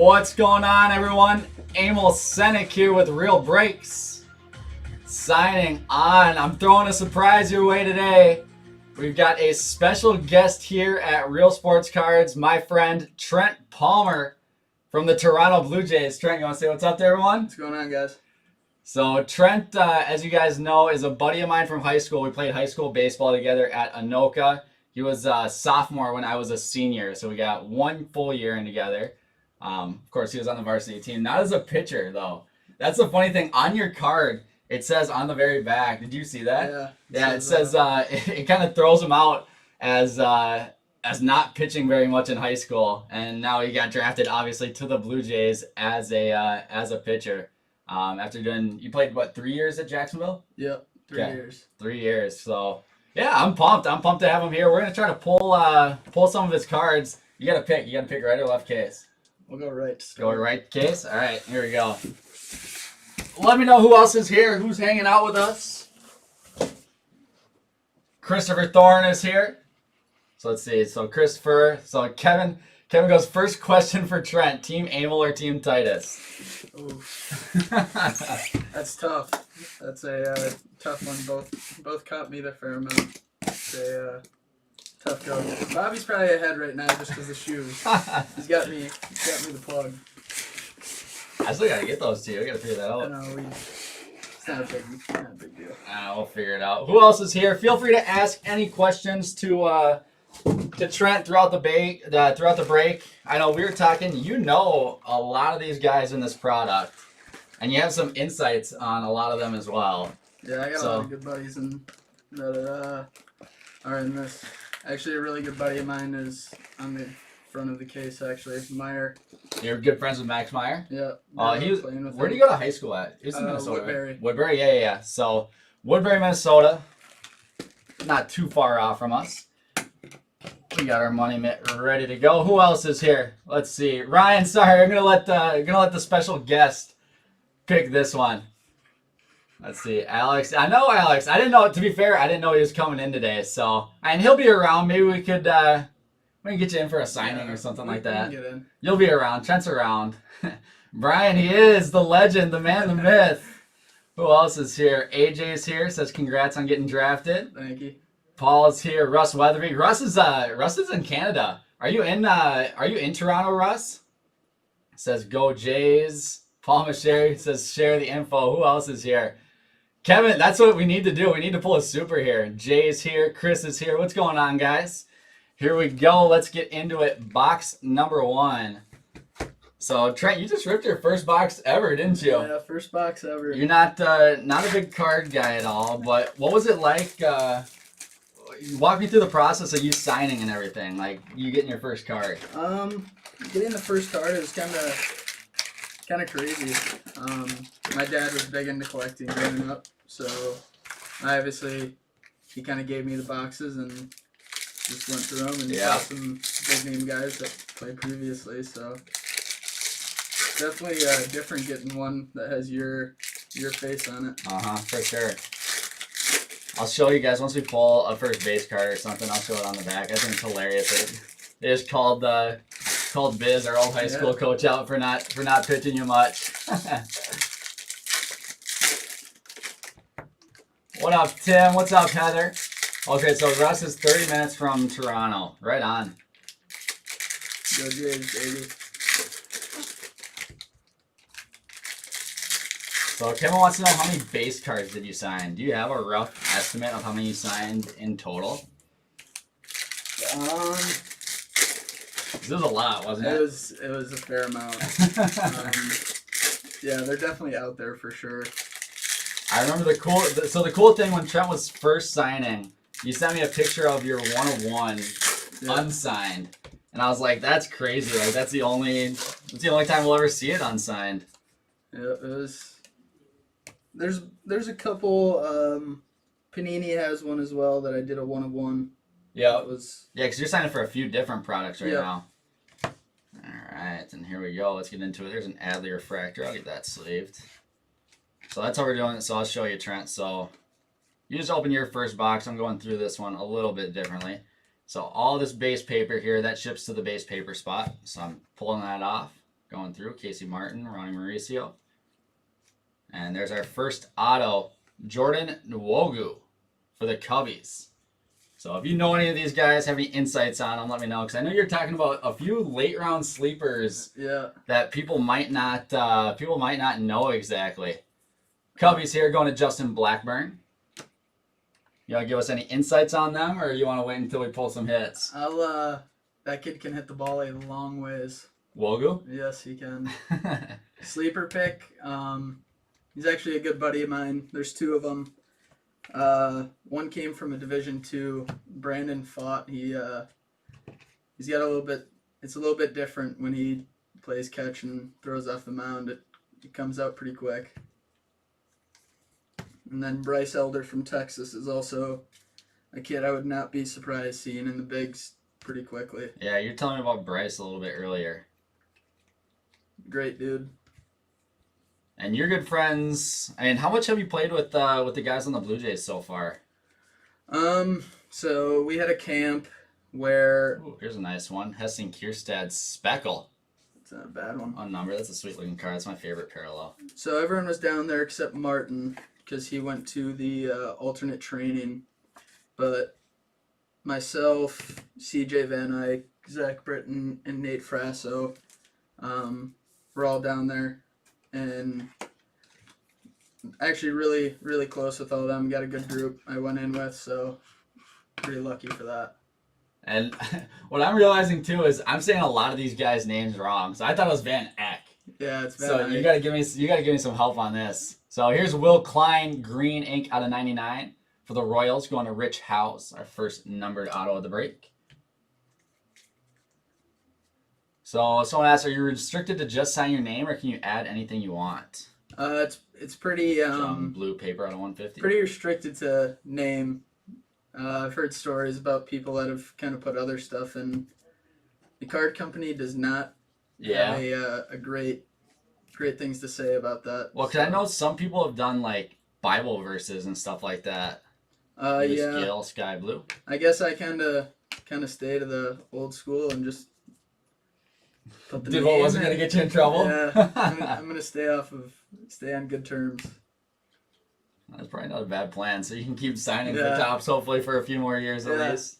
What's going on, everyone? Emil Senek here with Real Breaks. Signing on. I'm throwing a surprise your way today. We've got a special guest here at Real Sports Cards, my friend Trent Palmer from the Toronto Blue Jays. Trent, you want to say what's up to everyone? What's going on, guys? So Trent, as you guys know, is a buddy of mine from high school. We played high school baseball together at Anoka. He was a sophomore when I was a senior, so we got one full year in together. Of course, he was on the varsity team, not as a pitcher, though. That's the funny thing. On your card, it says on the very back. Did you see that? Yeah. Yeah, it says it kind of throws him out as not pitching very much in high school, and now he got drafted, obviously, to the Blue Jays as a pitcher. After you played what, 3 years at Jacksonville? Yep, 3 years. 3 years. So yeah, I'm pumped. I'm pumped to have him here. We're gonna try to pull some of his cards. You gotta pick. You gotta pick right or left case. We'll go right. Go right case. All right, here we go. Let me know who else is here. Who's hanging out with us? Christopher Thorne is here. So let's see. So Christopher. So Kevin goes first question for Trent. Team Emil or Team Titus? Oof. That's tough. That's a tough one. Both caught me the fair amount. It's a tough go. Bobby's probably ahead right now just because of the shoes. He's got me the plug. I still gotta get those two. We gotta figure that out. No, it's not a big deal. We'll figure it out. Who else is here? Feel free to ask any questions to Trent throughout the break. I know we were talking. You know a lot of these guys in this product, and you have some insights on a lot of them as well. Yeah, I got a lot of good buddies that are in this. Actually, a really good buddy of mine is on the front of the case. Actually, Meyer. You're good friends with Max Meyer? Yeah. Where did you go to high school at? He was in Minnesota. Woodbury. Right? Woodbury, yeah. So Woodbury, Minnesota, not too far off from us. We got our money mitt ready to go. Who else is here? Let's see. Ryan, sorry, I'm gonna let the special guest pick this one. Let's see. Alex. I know Alex. I didn't know. To be fair, I didn't know he was coming in today. So, and he'll be around. Maybe we can get you in for a signing or something like that. Get in. You'll be around. Trent's around. Brian, he is the legend, the man, the myth. Who else is here? AJ's here. Says congrats on getting drafted. Thank you. Paul's here. Russ Weatherby. Russ is in Canada. Are you in Toronto, Russ? Says go Jays. Paul Masheri says share the info. Who else is here? Kevin, that's what we need to do. We need to pull a super here. Jay's here. Chris is here. What's going on, guys? Here we go. Let's get into it. Box number 1. So Trent, you just ripped your first box ever, didn't you? Yeah, first box ever. You're not a big card guy at all, but what was it like? Walk me through the process of you signing and everything, like you getting your first card. Getting the first card is kind of crazy. My dad was big into collecting growing up, so he kind of gave me the boxes and just went through them and saw some big name guys that played previously. So definitely different getting one that has your face on it. For sure. I'll show you guys once we pull a first base card or something. I'll show it on the back. I think it's hilarious. They just called Biz, our old high school coach, out for not pitching you much. What up, Tim? What's up, Heather? Okay, so Russ is 30 minutes from Toronto. Right on. Go Jays, baby. So Kevin wants to know how many base cards did you sign? Do you have a rough estimate of how many you signed in total? This was a lot, wasn't it? It was a fair amount. Yeah, they're definitely out there for sure. I remember the cool thing when Trent was first signing, you sent me a picture of your 1/1 unsigned, and I was like, "That's crazy! Like that's the only time we'll ever see it unsigned." Yeah, it was. There's a couple. Panini has one as well that I did a 1/1. Yeah, because you're signing for a few different products right now. All right, and here we go. Let's get into it. There's an Adley refractor. I'll get that sleeved. So that's how we're doing it. So I'll show you, Trent. So you just open your first box. I'm going through this one a little bit differently. So all this base paper here, that ships to the base paper spot. So I'm pulling that off. going through. Casey Martin, Ronnie Mauricio. And there's our first auto, Jordan Nwogu for the Cubbies. So if you know any of these guys, have any insights on them, let me know. Because I know you're talking about a few late round sleepers that people might not know exactly. Cubbies here going to Justin Blackburn. You want to give us any insights on them, or you want to wait until we pull some hits? That kid can hit the ball a long ways. Wogu? Yes, he can. Sleeper pick. He's actually a good buddy of mine. There's two of them. One came from a Division II. Brandon Fought. He's got a little bit. It's a little bit different when he plays catch and throws off the mound. It comes out pretty quick. And then Bryce Elder from Texas is also a kid I would not be surprised seeing in the bigs pretty quickly. Yeah, you're telling me about Bryce a little bit earlier. Great dude. And you're good friends. I mean, how much have you played with the guys on the Blue Jays so far? So we had a camp where... Ooh, here's a nice one. Heston Kierstad Speckle. It's not a bad one. On number. That's a sweet looking card. That's my favorite parallel. So everyone was down there except Martin because he went to the alternate training. But myself, CJ Van Eyck, Zach Britton, and Nate Frasso, we're all down there. And actually really, really close with all of them. Got a good group I went in with, so pretty lucky for that. And what I'm realizing too is I'm saying a lot of these guys' names wrong. So I thought it was Van Eck. Yeah, it's Van So Eyck. you gotta give me some help on this. So here's Will Klein, green ink out of 99 for the Royals, going to Rich House, our first numbered auto of the break. So someone asked, are you restricted to just sign your name, or can you add anything you want? It's pretty Blue paper out of 150. pretty restricted to name. I've heard stories about people that have kind of put other stuff in. The card company does not have a great things to say about that. Well, because I know some people have done like Bible verses and stuff like that. Scale sky blue. I guess I kind of stay to the old school and just put the Did name what wasn't in. gonna get you in trouble? Yeah, I'm gonna stay on good terms. That's probably not a bad plan. So you can keep signing for Yeah. tops, hopefully for a few more years at Yeah. least.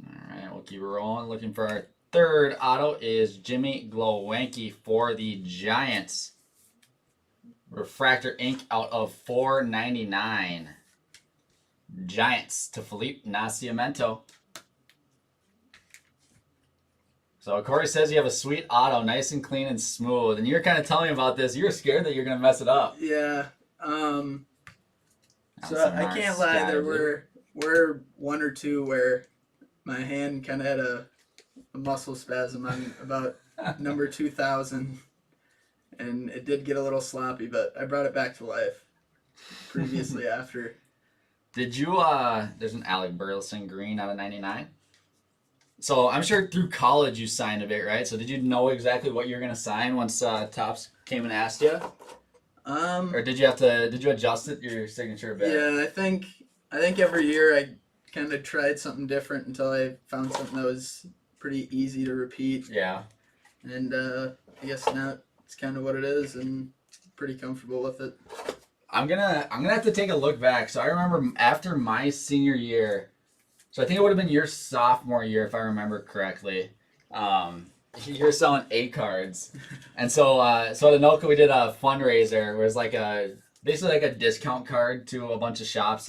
All right, we'll keep it rolling. Looking for our third auto is Jimmy Glowanky for the Giants. Refractor ink out of 499. Giants to Felipe Nascimento. So Corey says you have a sweet auto, nice and clean and smooth. And you're kind of telling me about this. You're scared that you're going to mess it up. Yeah. So That's I can't lie. There were one or two where my hand kind of had a muscle spasm on about number 2000, and it did get a little sloppy, but I brought it back to life previously after. Did you, there's an Alec Burleson green out of 99. So I'm sure through college you signed a bit, right? So did you know exactly what you were going to sign once Topps came and asked you? Or did you adjust your signature a bit? Yeah, I think every year I kind of tried something different until I found something that was pretty easy to repeat. Yeah. And I guess now it's kind of what it is, and pretty comfortable with it. I'm gonna have to take a look back. So I remember after my senior year, so I think it would have been your sophomore year if I remember correctly. You're selling A cards, and so at Anoka we did a fundraiser. It was like basically like a discount card to a bunch of shops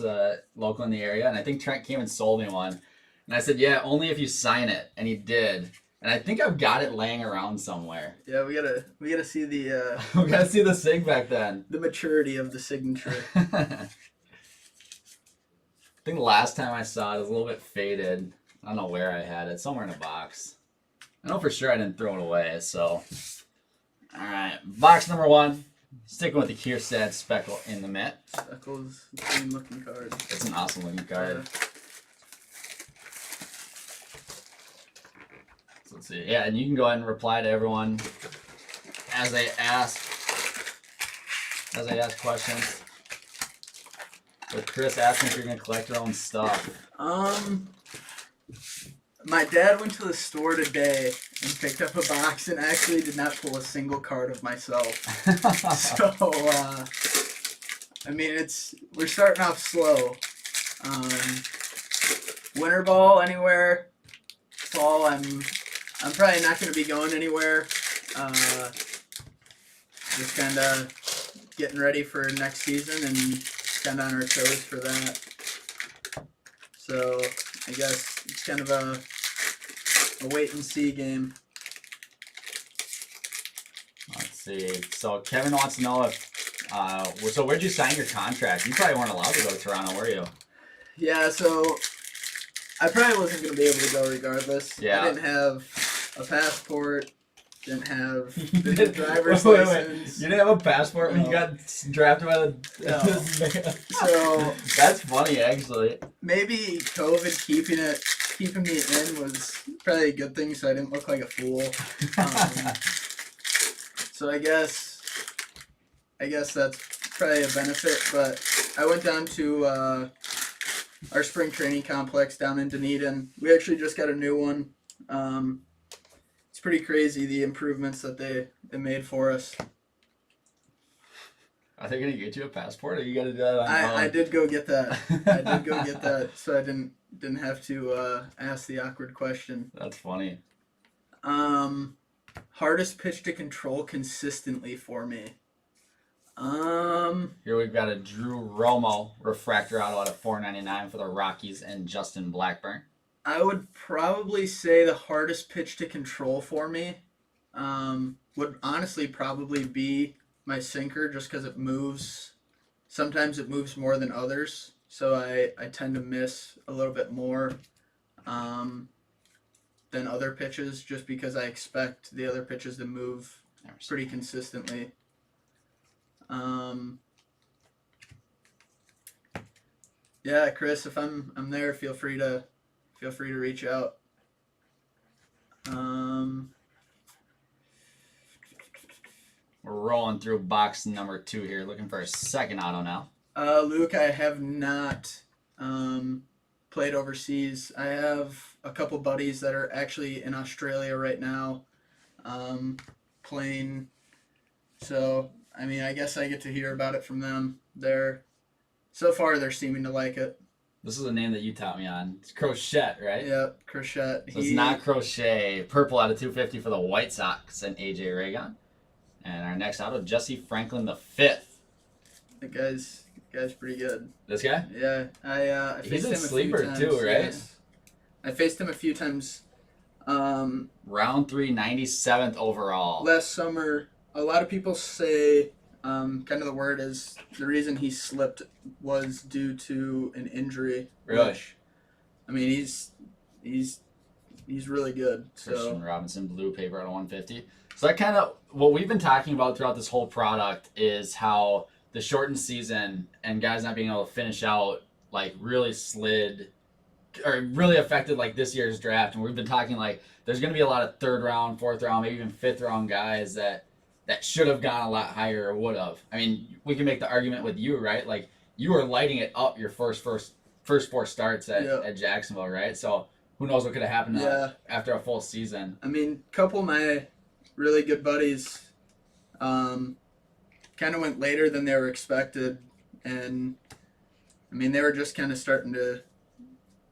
local in the area, and I think Trent came and sold me one, and I said, yeah, only if you sign it, and he did. And I think I've got it laying around somewhere. Yeah, we gotta see the We gotta see the sig back then. the maturity of the signature. I think last time I saw it was a little bit faded. I don't know where I had it. Somewhere in a box. I know for sure I didn't throw it away, so. Alright, box number 1. Sticking with the Kierstad Speckle in the mitt. Speckle's a clean looking card. It's an awesome looking card. So let's see. Yeah, and you can go ahead and reply to everyone as they ask questions. With Chris asking if you're gonna collect your own stuff. My dad went to the store today and picked up a box and actually did not pull a single card of myself. So, I mean, we're starting off slow. Winter ball anywhere. Fall, I'm probably not going to be going anywhere. Just kind of getting ready for next season and kind of on our toes for that. So I guess it's kind of a wait and see game. Let's see. So Kevin wants to know if so where'd you sign your contract? You probably weren't allowed to go to Toronto, were you? Yeah, so I probably wasn't going to be able to go regardless. Yeah. I didn't have a passport. Didn't have the driver's license. You didn't have a passport when you got drafted by the. No. So that's funny, actually. Maybe COVID keeping me in was probably a good thing, so I didn't look like a fool. So I guess that's probably a benefit. But I went down to our spring training complex down in Dunedin. We actually just got a new one. It's pretty crazy the improvements that they made for us. Are they gonna get you a passport, or you gotta do that on your own? I did go get that. So I didn't have to ask the awkward question. That's funny. Hardest pitch to control consistently for me. Here we've got a Drew Romo refractor auto out of $4.99 for the Rockies and Justin Blackburn. I would probably say the hardest pitch to control for me would honestly probably be my sinker, just because it moves. Sometimes it moves more than others, so I tend to miss a little bit more than other pitches, just because I expect the other pitches to move pretty consistently. Yeah, Chris, if I'm there, feel free to reach out. We're rolling through box number 2 here, looking for a second auto now. Luke, I have not played overseas. I have a couple buddies that are actually in Australia right now playing. So, I mean, I guess I get to hear about it from them. So far, they're seeming to like it. This is a name that you taught me on. It's Crochet, right? Yep, Crochet. So it's not Crochet. Purple out of 250 for the White Sox and AJ Aragon. And our next auto, Jesse Franklin the 5th. That guy's pretty good. This guy? Yeah, I faced He's him a sleeper few times, too, right? Yes. I faced him a few times. Round 3, 97th overall. Last summer, a lot of people say kind of the word is the reason he slipped was due to an injury. Really? Which, I mean, he's really good. Christian Robinson, blue paper out of 150. So that kind of what we've been talking about throughout this whole product is how the shortened season and guys not being able to finish out like really slid or really affected like this year's draft. And we've been talking like there's going to be a lot of 3rd round, 4th round, maybe even 5th round guys that should have gone a lot higher or would have. I mean, we can make the argument with you, right? Like you were lighting it up your first 4 starts at Jacksonville, right? So who knows what could have happened after a full season. I mean, a couple of my really good buddies kind of went later than they were expected. And, I mean, they were just kind of starting to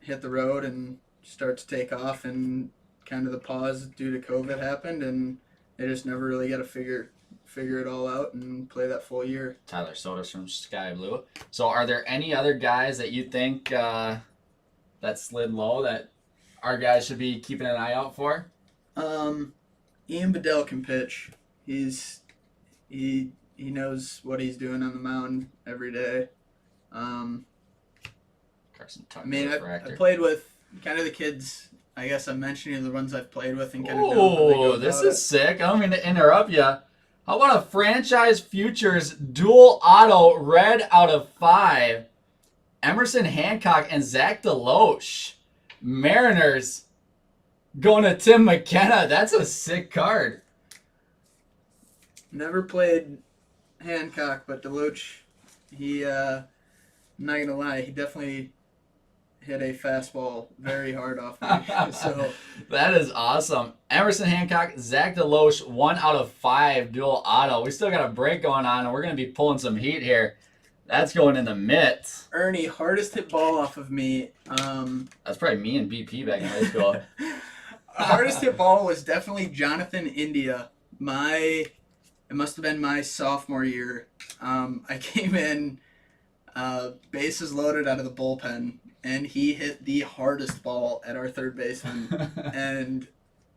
hit the road and start to take off, and kind of the pause due to COVID happened, and they just never really got to figure it all out and play that full year. Tyler Sotos from Sky Blue. So are there any other guys that you think that slid low that our guys should be keeping an eye out for? Ian Bedell can pitch. He knows what he's doing on the mound every day. Carson Tucker, I mean, I played with kind of the kids. I guess I'm mentioning the ones I've played with and kind of Oh, this is sick. I don't mean to interrupt you. How about a Franchise Futures dual auto red out of 5? Emerson Hancock and Zach Deloche. Mariners going to Tim McKenna. That's a sick card. Never played Hancock, but Deloche, I'm not going to lie, he definitely hit a fastball very hard off me. So that is awesome. Emerson Hancock, Zach DeLoche, 1 out of 5 dual auto. We still got a break going on, and we're going to be pulling some heat here. That's going in the mitts. Ernie, hardest hit ball off of me. That's probably me and BP back in high school. Hardest hit ball was definitely Jonathan India. It must have been my sophomore year. I came in bases loaded out of the bullpen, and he hit the hardest ball at our third baseman. And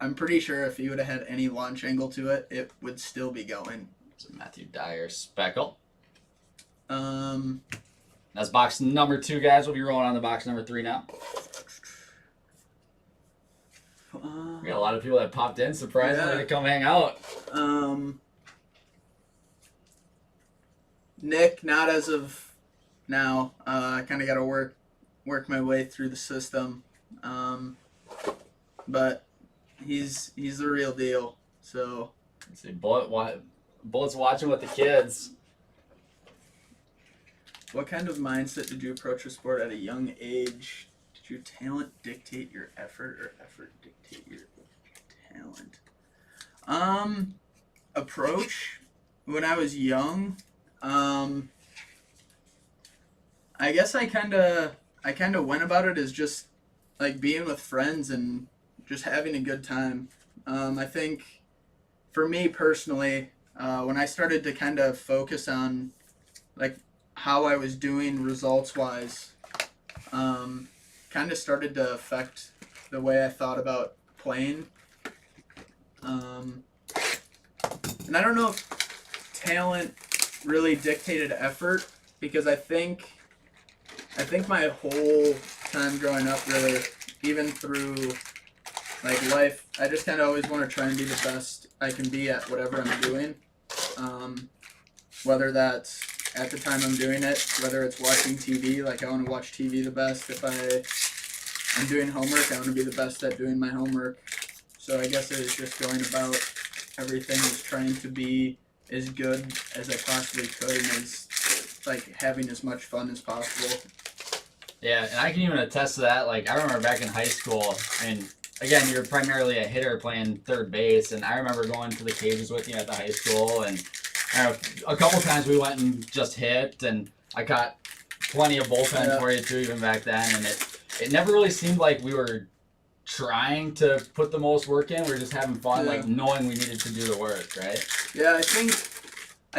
I'm pretty sure if he would have had any launch angle to it, it would still be going. So Matthew Dyer Speckle. Um, That's box number 2, guys. We'll be rolling on the box number 3 now. We got a lot of people that popped in, surprisingly, to come hang out. Nick, not as of now. I kind of got to work my way through the system, but he's the real deal. So let's see, Bullet's watching with the kids. What kind of mindset did you approach the sport at a young age? Did your talent dictate your effort, or effort dictate your talent? Approach when I was young. I guess I kind of went about it as just like being with friends and just having a good time. I think for me personally, when I started to kind of focus on like how I was doing results wise, kind of started to affect the way I thought about playing. And I don't know if talent really dictated effort, because I think my whole time growing up, really, even through like life, I just kind of always want to try and be the best I can be at whatever I'm doing. Whether that's at the time I'm doing it, whether it's watching TV, like I want to watch TV the best. If I'm doing homework, I want to be the best at doing my homework. So I guess it was just going about everything is trying to be as good as I possibly could, and as like having as much fun as possible. Yeah, and I can even attest to that. Like, I remember back in high school, and again, you're primarily a hitter playing third base, and I remember going to the cages with you at the high school, and a couple times we went and just hit, and I caught plenty of bullpen for you too, even back then, and it never really seemed like we were trying to put the most work in. We were just having fun, like knowing we needed to do the work, right? Yeah, I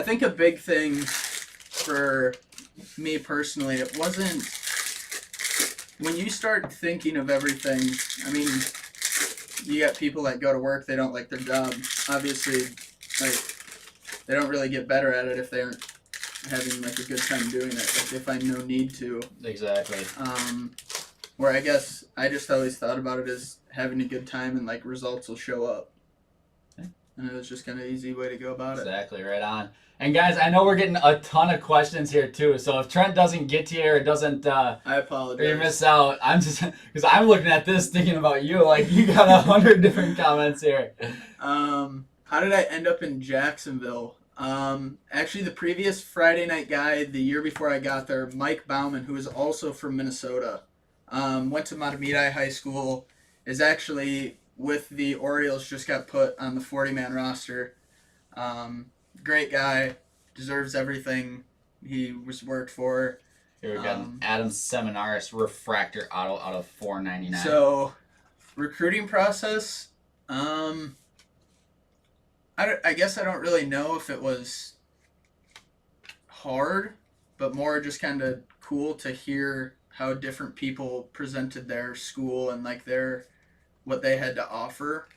think a big thing for me personally, it wasn't when you start thinking of everything. I mean, you got people that go to work, they don't like their job. Obviously, like they don't really get better at it if they aren't having like a good time doing it. Like they find no need to. Exactly. Where I guess I just always thought about it as having a good time, and like results will show up. And it was just kind of an easy way to go about it. Exactly, right on. And guys, I know we're getting a ton of questions here too. So if Trent doesn't get to you or doesn't, I apologize. Or you miss out. I'm just because I'm looking at this thinking about you. Like you got 100 different comments here. How did I end up in Jacksonville? Actually, the previous Friday night guy, the year before I got there, Mike Bowman, who is also from Minnesota, went to Matamidi High School, is actually with the Orioles, just got put on the 40-man roster. Great guy, deserves everything he was worked for. Here we got Adam Seminaris refractor auto out of $4.99. So, recruiting process, I guess I don't really know if it was hard, but more just kind of cool to hear how different people presented their school and like what they had to offer.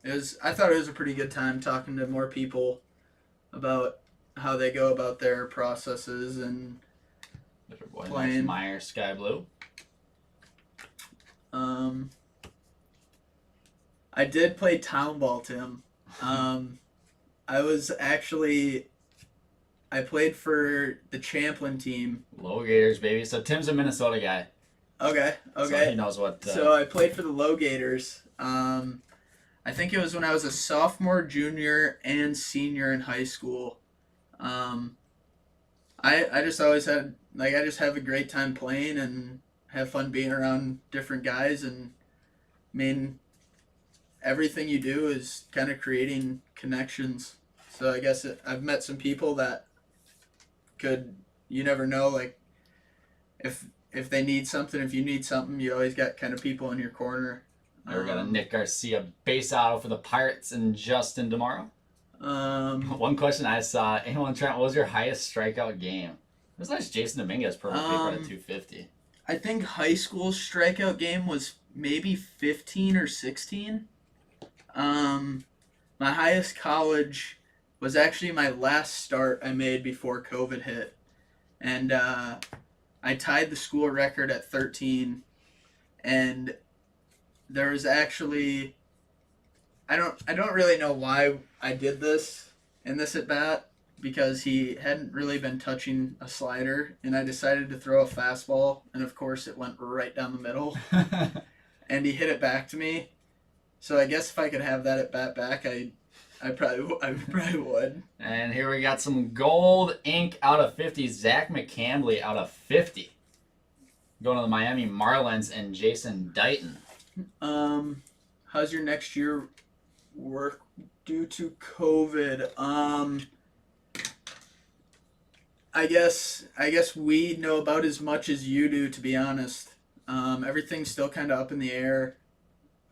I thought it was a pretty good time talking to more people about how they go about their processes and playing. Meyer Sky Blue. I did play town ball, Tim. I played for the Champlin team. Low Gators, baby. So Tim's a Minnesota guy. Okay. So he knows what. So I played for the Low Gators. I think it was when I was a sophomore, junior, and senior in high school. I just always had I just have a great time playing, and have fun being around different guys, and I mean, everything you do is kind of creating connections. So I guess I've met some people that you never know, like if they need something, if you need something, you always got kind of people in your corner. We're got a Nick Garcia base auto for the Pirates and Justin tomorrow. One question I saw, anyone, Trent, what was your highest strikeout game? It was nice Jason Dominguez purple paper at 250. I think high school strikeout game was maybe 15 or 16. My highest college was actually my last start I made before COVID hit. And I tied the school record at 13. And there was actually, I don't really know why I did this in this at bat, because he hadn't really been touching a slider, and I decided to throw a fastball, and of course it went right down the middle, and he hit it back to me. So I guess if I could have that at bat back, I probably would. And here we got some gold ink out of 50. Zach McCambly out of 50. Going to the Miami Marlins and Jason Dighton. How's your next year work due to COVID? I guess we know about as much as you do, to be honest. Everything's still kind of up in the air.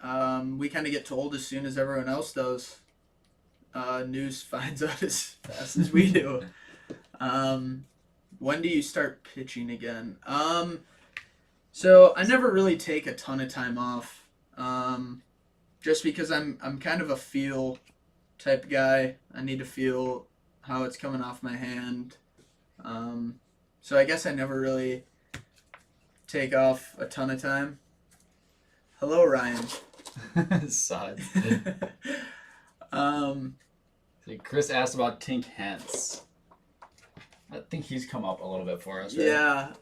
We kind of get told as soon as everyone else does. News finds out as fast as we do. When do you start pitching again? So I never really take a ton of time off, just because I'm kind of a feel type guy. I need to feel how it's coming off my hand. So I guess I never really take off a ton of time. Hello, Ryan. Sod. Chris asked about Tink Hence. I think he's come up a little bit for us, right? Yeah.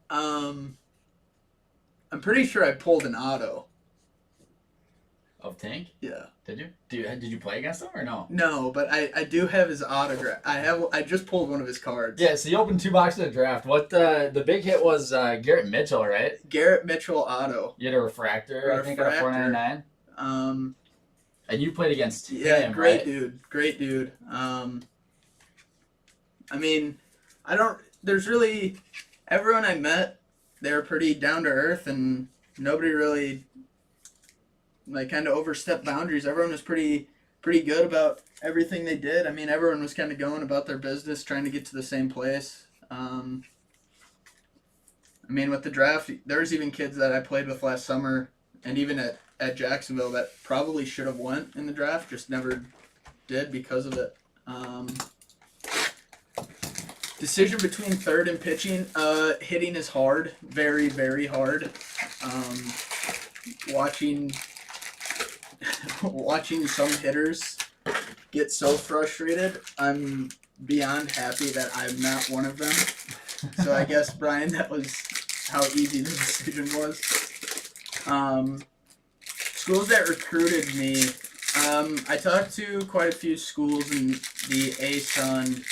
I'm pretty sure I pulled an auto. Of Tank? Yeah. Did you? Did you play against him or no? No, but I do have his autograph. I just pulled one of his cards. Yeah, so you opened 2 boxes of draft. What the big hit was Garrett Mitchell, right? Garrett Mitchell auto. You had a refractor, I think, at a 499. And you played against him, great right? dude. Great dude. I mean, there's really, everyone I met, they were pretty down to earth, and nobody really kind of overstepped boundaries. Everyone was pretty good about everything they did. I mean, everyone was kind of going about their business, trying to get to the same place. I mean, with the draft, there was even kids that I played with last summer, and even at Jacksonville, that probably should have went in the draft, just never did because of it. Decision between third and pitching. Hitting is hard, very, very hard. Watching some hitters get so frustrated, I'm beyond happy that I'm not one of them. So I guess, Brian, that was how easy the decision was. Schools that recruited me, I talked to quite a few schools in the ASUN,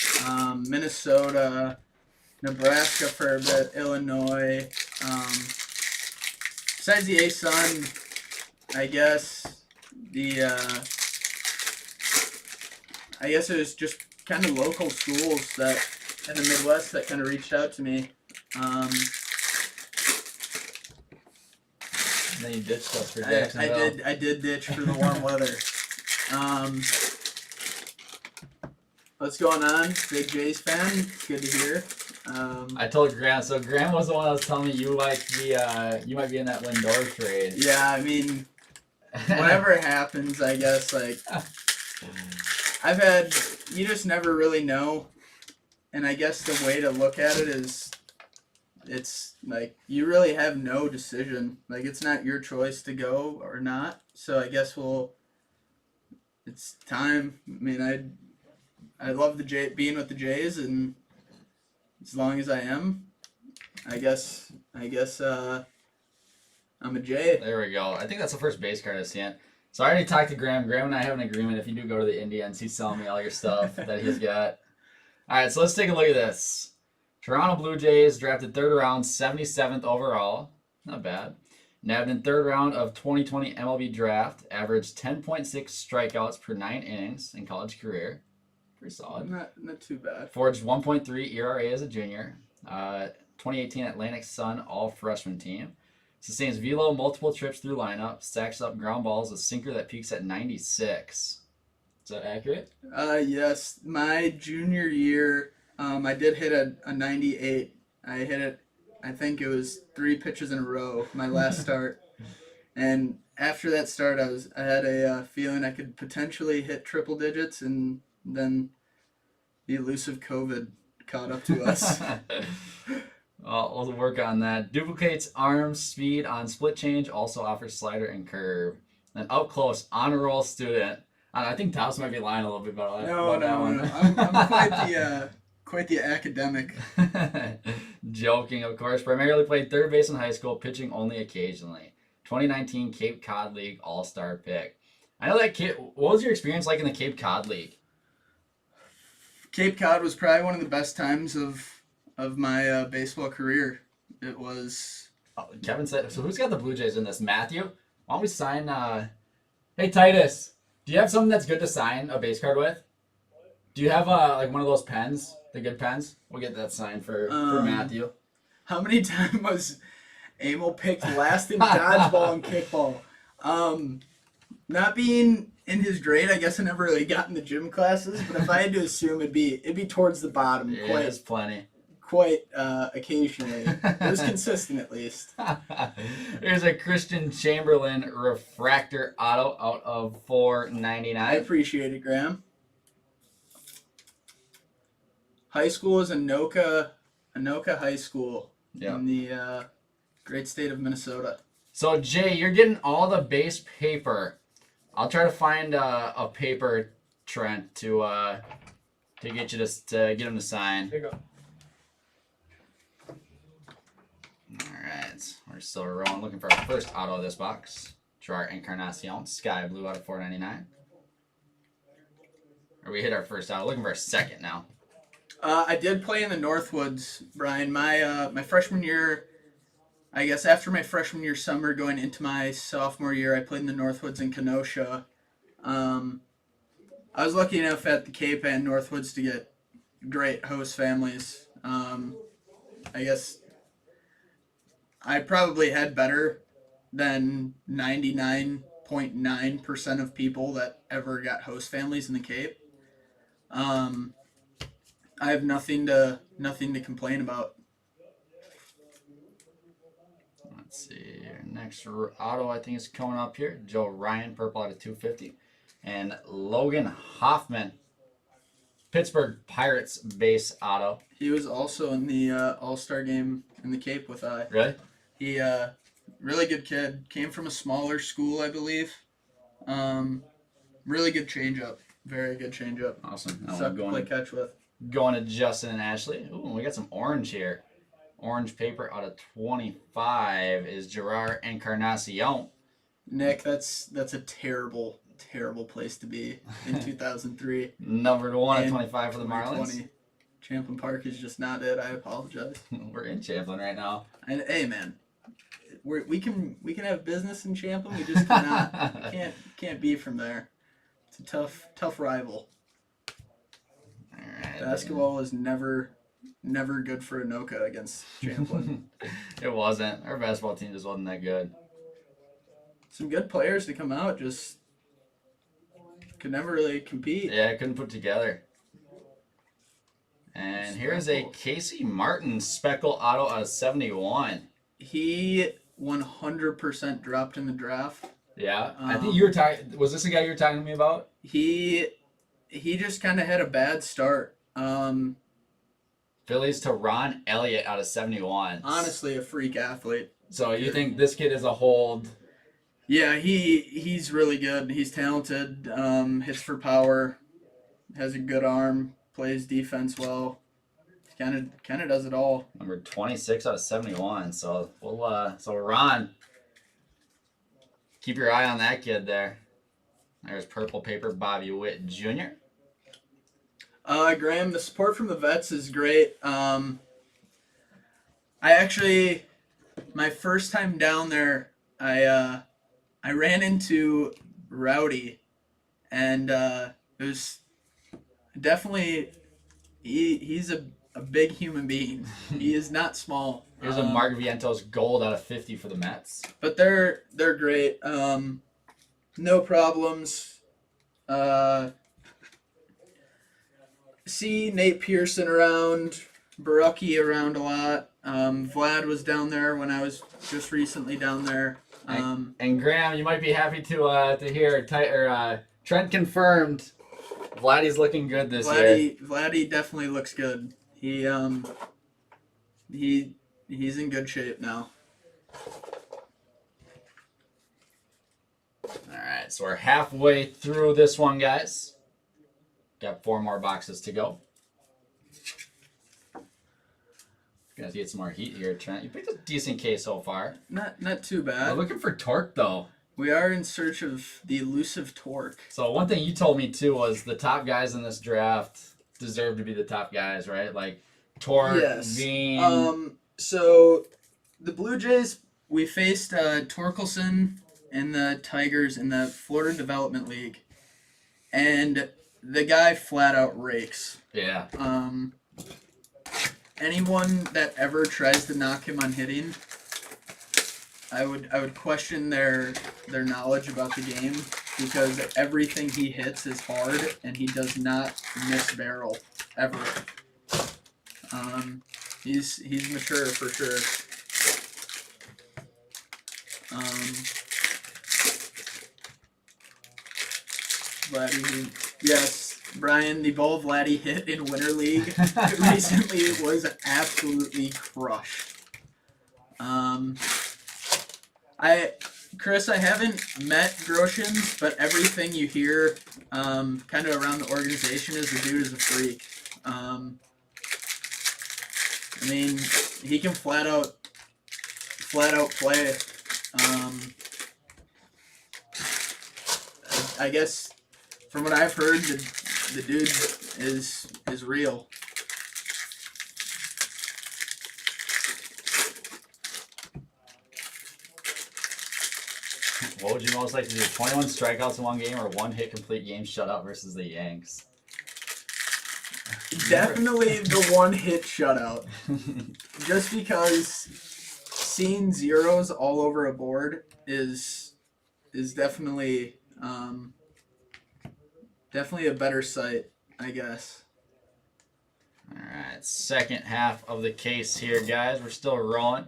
Minnesota, Nebraska for a bit, Illinois. Besides the ASUN, I guess it was just kind of local schools that in the Midwest that kind of reached out to me. Then you ditched us for Jacksonville. I did ditch for the warm weather. What's going on? Big Jays fan. Good to hear. I told Grant. So Grant was the one that was telling me you might be in that Lindor trade. Yeah, I mean, whatever happens, I guess. You just never really know, and I guess the way to look at it is, it's like you really have no decision. Like, it's not your choice to go or not. So I guess it's time. I mean, I love being with the Jays, and as long as I am, I guess I'm a Jay. There we go. I think that's the first base card I've seen. So I already talked to Graham. Graham and I have an agreement. If you do go to the Indians, he's selling me all your stuff that he's got. All right, so let's take a look at this. Toronto Blue Jays drafted 3rd round, 77th overall. Not bad. Nabbed in 3rd round of 2020 MLB draft. Averaged 10.6 strikeouts per 9 innings in college career. Pretty solid. Not too bad. Forged 1.3 ERA as a junior. 2018 Atlantic Sun all freshman team. Sustains velo multiple trips through lineup. Stacks up ground balls, a sinker that peaks at 96. Is that accurate? Yes. My junior year, I did hit a 98. I hit it, I think it was 3 pitches in a row, my last start. And after that start, I had a feeling I could potentially hit triple digits, and then the elusive COVID caught up to us. We'll work on that. Duplicates arm speed on split change. Also offers slider and curve. An up close honor roll student. I think Taos might be lying a little bit about that one. I'm quite the academic. Joking, of course. Primarily played third base in high school, pitching only occasionally. 2019 Cape Cod League All-Star pick. I know that kid. What was your experience like in the Cape Cod League? Cape Cod was probably one of the best times of my baseball career. It was. Kevin said, so who's got the Blue Jays in this? Matthew? Why don't we sign... Hey, Titus, do you have something that's good to sign a base card with? Do you have like one of those pens? The good pens? We'll get that signed for Matthew. How many times was Emil picked last in dodgeball and kickball? Not being in his grade, I guess I never really got in the gym classes, but if I had to assume, it'd be towards the bottom. Yeah, there's plenty. Quite occasionally. It was consistent, at least. Here's a Christian Chamberlain refractor auto out of $4.99. I appreciate it, Graham. High school is Anoka High School in the great state of Minnesota. So, Jay, you're getting all the base paper. I'll try to find a paper, Trent, to get you to get him to sign. There you go. Alright, we're still rolling, looking for our first auto of this box. Gerard Encarnacion, Sky Blue out of $4.99. Or we hit our first auto, looking for our second now. I did play in the Northwoods, Brian. My freshman year, I guess after my freshman year summer going into my sophomore year, I played in the Northwoods in Kenosha. I was lucky enough at the Cape and Northwoods to get great host families. I guess I probably had better than 99.9% of people that ever got host families in the Cape. I have nothing to complain about. Let's see. Next auto I think is coming up here. Joe Ryan, purple out of $2.50. And Logan Hoffman, Pittsburgh Pirates base auto. He was also in the All-Star game in the Cape with I. Really? He really good kid. Came from a smaller school, I believe. Really good changeup. Very good changeup. Awesome. Sucked to play catch with. Going to Justin and Ashley. Ooh, we got some orange here. Orange paper out of 25 is Gerard Encarnacion. Nick, that's a terrible place to be in 2003. Numbered 1 of 25 for the Marlins. Champlin Park is just not it. I apologize. We're in Champlin right now. And hey, man, we can have business in Champlin. We just cannot can't be from there. It's a tough rival. All right. Basketball is never good for Anoka against Champlin. It wasn't. Our basketball team just wasn't that good. Some good players to come out, just could never really compete. Yeah, I couldn't put together. And here's a Casey Martin Speckle auto out of 71. He 100% dropped in the draft. Yeah, I think you were talking. Was this the guy you were talking to me about? He just kind of had a bad start. Phillies to Ron Elliott out of 71. Honestly, a freak athlete. So you think this kid is a hold? Yeah, he's really good. He's talented. Hits for power. Has a good arm. Plays defense well. Kind of does it all. Number 26 out of 71. So so Ron, keep your eye on that kid there. There's purple paper Bobby Witt Jr. Graham, the support from the vets is great. I actually, my first time down there, I ran into Rowdy, and it was definitely he's a big human being. He is not small. Here's a Mark Vientos gold out of 50 for the Mets. But they're great. No problems. See Nate Pearson around, Barucki around a lot. Vlad was down there when I was just recently down there. And Graham, you might be happy to hear Trent confirmed Vladdy's looking good this year. Vladdy definitely looks good. He's in good shape now. Alright, so we're halfway through this one, guys. Got 4 more boxes to go. Gonna get some more heat here, Trent. You picked a decent case so far. Not too bad. We're looking for torque, though. We are in search of the elusive torque. So one thing you told me, too, was the top guys in this draft deserve to be the top guys, right? Like, torque, yes. Bean. So, the Blue Jays, we faced Torkelson and the Tigers in the Florida Development League. And the guy flat out rakes. Yeah. Anyone that ever tries to knock him on hitting, I would question their knowledge about the game, because everything he hits is hard and he does not miss barrel ever. He's mature for sure. Vladdy, yes, Brian, the ball Vladdy hit in Winter League recently was absolutely crushed. Chris, I haven't met Groshans, but everything you hear kind of around the organization is the dude is a freak. I mean, he can flat out play. I guess from what I've heard, the dude is real. What would you most like to do? 21 strikeouts in one game or 1 hit complete game shutout versus the Yanks? Definitely the 1 hit shutout. Just because seeing zeros all over a board is definitely definitely a better sight, I guess. Alright, second half of the case here, guys. We're still rolling.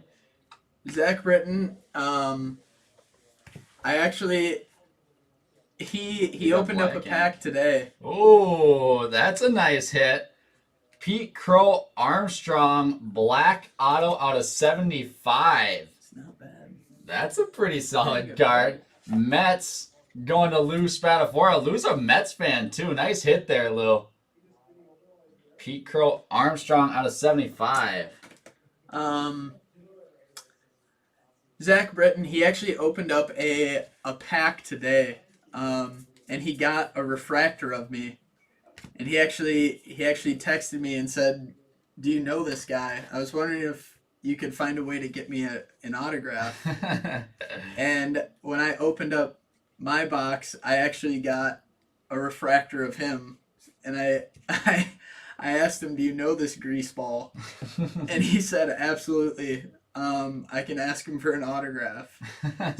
Zach Britton, he opened up a pack today. Oh, that's a nice hit. Pete Crow Armstrong black auto out of 75. It's not bad. That's a pretty solid card. Mets going to Lou Spadafora. Lou's a Mets fan too. Nice hit there, Lou. Pete Crow Armstrong out of 75. Zach Britton, he actually opened up a pack today, and he got a refractor of me, and he actually texted me and said, "Do you know this guy? I was wondering if you could find a way to get me an autograph." And when I opened up my box, I actually got a refractor of him, and I asked him, "Do you know this greaseball?" And he said, "Absolutely. I can ask him for an autograph."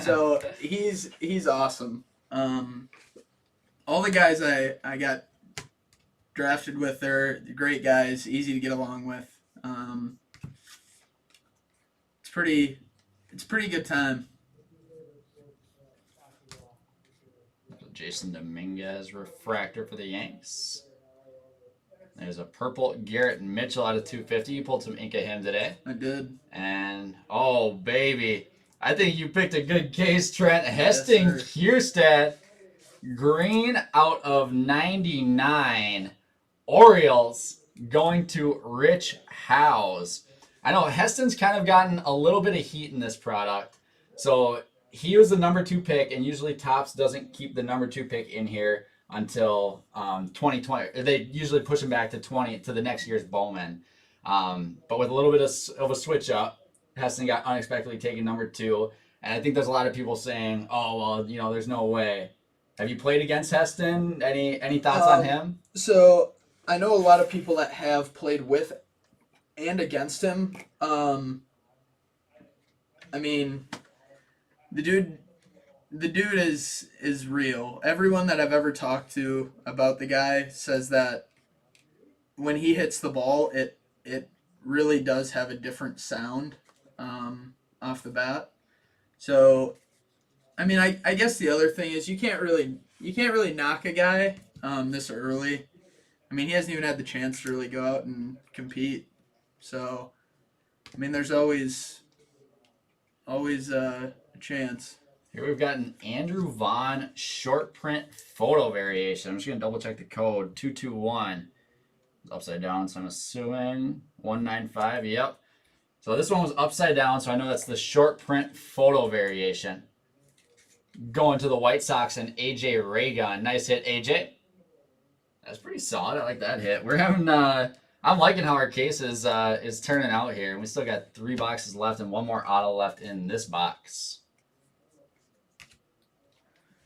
So he's awesome. All the guys I got drafted with, they're great guys, easy to get along with. It's pretty good time. Jason Dominguez refractor for the Yanks. There's a purple Garrett Mitchell out of 250. You pulled some ink of him today. I did. And, oh, baby. I think you picked a good case, Trent. Heston Kierstad, green out of 99. Orioles going to Rich Howes. I know Heston's kind of gotten a little bit of heat in this product. So he was the number 2 pick, and usually Topps doesn't keep the number 2 pick in here until 2020. They usually push him back to the next year's Bowman. But with a little bit of a switch up, Heston got unexpectedly taken number 2. And I think there's a lot of people saying, oh, well, you know, there's no way. Have you played against Heston? Any thoughts on him? So I know a lot of people that have played with and against him. I mean, the dude is real. Everyone that I've ever talked to about the guy says that when he hits the ball, it really does have a different sound off the bat. So, I mean, I guess the other thing is you can't really knock a guy this early. I mean, he hasn't even had the chance to really go out and compete. So, I mean, there's always a chance. Here we've got an Andrew Vaughn short print photo variation. I'm just going to double check the code. 221. It's upside down, so I'm assuming 195. Yep. So this one was upside down, so I know that's the short print photo variation. Going to the White Sox and AJ Raygun. Nice hit, AJ. That's pretty solid. I like that hit. We're having I'm liking how our case is turning out here. And we still got 3 boxes left and 1 more auto left in this box.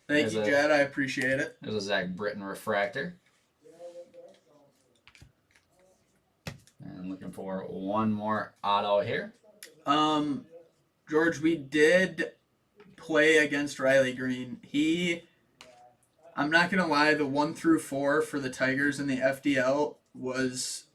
Thank you, Jed. I appreciate it. There's a Zach Britton refractor. And looking for 1 more auto here. George, we did play against Riley Green. I'm not going to lie, the 1 through 4 for the Tigers in the FDL was